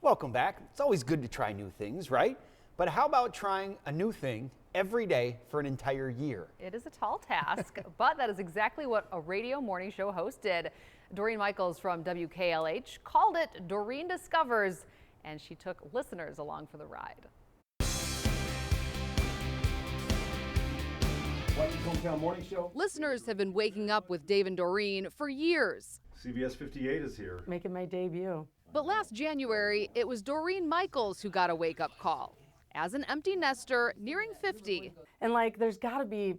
Welcome back. It's always good to try new things, right? But how about trying a new thing every day for an entire year? It is a tall task, but that is exactly what a radio morning show host did. Dorene Michaels from WKLH called it Dorene Discovers, and she took listeners along for the ride. Hometown Morning Show. Listeners have been waking up with Dave and Dorene for years. CBS 58 is here. Making my debut. But last January, it was Dorene Michaels who got a wake-up call. As an empty nester nearing 50. And there's got to be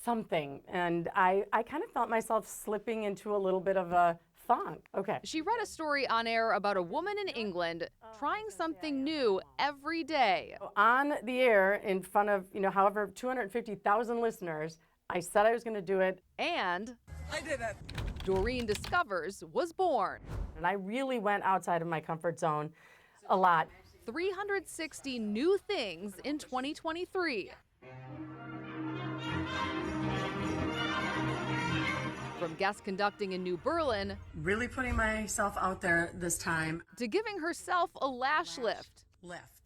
something. And I kind of felt myself slipping into a little bit of a funk. Okay. She read a story on air about a woman in England trying something new every day. On the air in front of, however, 250,000 listeners, I said I was going to do it. And I did it. Dorene Discovers was born. And I really went outside of my comfort zone a lot. 360 new things in 2023. From guest conducting in New Berlin, Really putting myself out there this time. to giving herself a lash lift,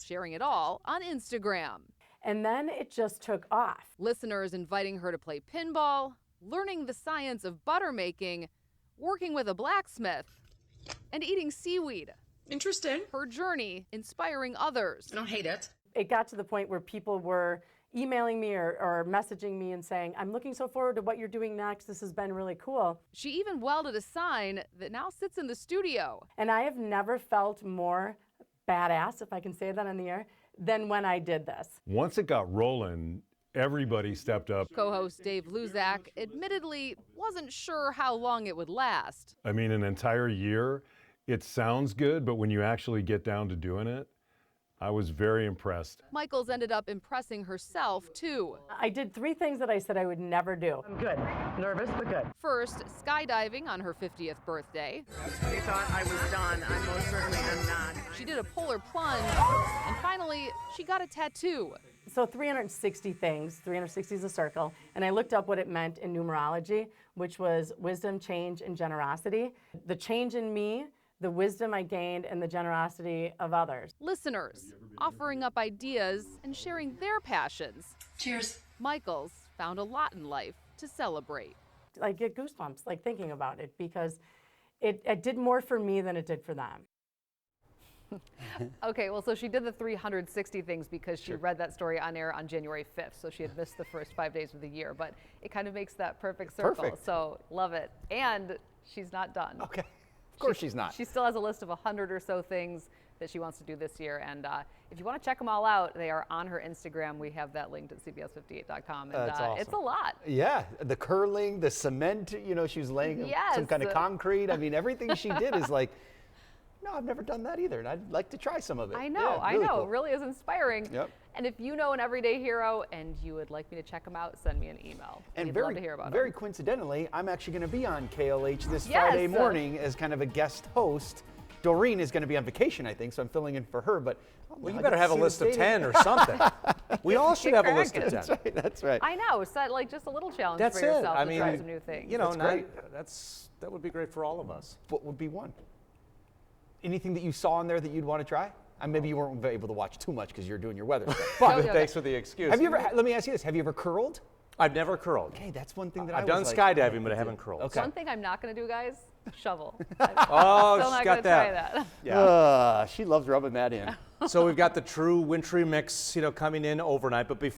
sharing it all on Instagram. And then it just took off. Listeners inviting her to play pinball, learning the science of butter making, working with a blacksmith, and eating seaweed. Interesting. Her journey inspiring others. I don't hate it. It got to the point where people were emailing me or messaging me and saying, I'm looking so forward to what you're doing next. This has been really cool. She even welded a sign that now sits in the studio. And I have never felt more badass, if I can say that on the air, than when I did this. Once it got rolling, everybody stepped up. Co-host Dave Luzak admittedly wasn't sure how long it would last. I mean, an entire year, it sounds good, but when you actually get down to doing it, I was very impressed. Michaels ended up impressing herself, too. I did 3 things that I said I would never do. I'm good. Nervous, but good. First, skydiving on her 50th birthday. I thought I was done. I most certainly am not. She did a polar plunge. And finally, she got a tattoo. So 360 things, 360 is a circle, and I looked up what it meant in numerology, which was wisdom, change, and generosity. The change in me, the wisdom I gained, and the generosity of others. Listeners offering up ideas and sharing their passions. Cheers. Michaels found a lot in life to celebrate. I get goosebumps thinking about it because it did more for me than it did for them. Okay, well, so she did the 360 things because she read that story on air on January 5th, so she had missed the first 5 days of the year, but it kind of makes that perfect circle. Perfect. So love it. And she's not done. Okay. Of course she's not. She still has a list of 100 or so things that she wants to do this year. And if you want to check them all out, they are on her Instagram. We have that linked at cbs58.com. And That's awesome. It's a lot. Yeah, the curling, the cement, she was laying Yes. some kind of concrete. I mean, everything she did is like, no, I've never done that either, and I'd like to try some of it. I know, Yeah, I really know. cool. It really is inspiring. Yep. And if you know an everyday hero and you would like me to check them out, send me an email. And We'd very, love to hear about very them. coincidentally, I'm actually going to be on KLH this Yes. Friday morning as kind of a guest host. Dorene is going to be on vacation, I think, so I'm filling in for her. But Well, you better have a list of 10 or something. We all should have a list of 10. That's right. That's right. I know. Set just a little challenge That's for it. yourself I to mean, try some new things. That's That's great. that would be great for all of us. What would be one? Anything that you saw in there that you'd want to try? Maybe you weren't able to watch too much because you're doing your weather stuff. But Okay. Thanks for the excuse. have you ever? Let me ask you this: have you ever curled? I've never curled. Okay, that's one thing that I've I done was skydiving, but I haven't curled. Okay. One thing I'm not going to do, guys, shovel. Oh, Still she's not got going to try that. that. Yeah. She loves rubbing that in. So we've got the true wintry mix, coming in overnight. But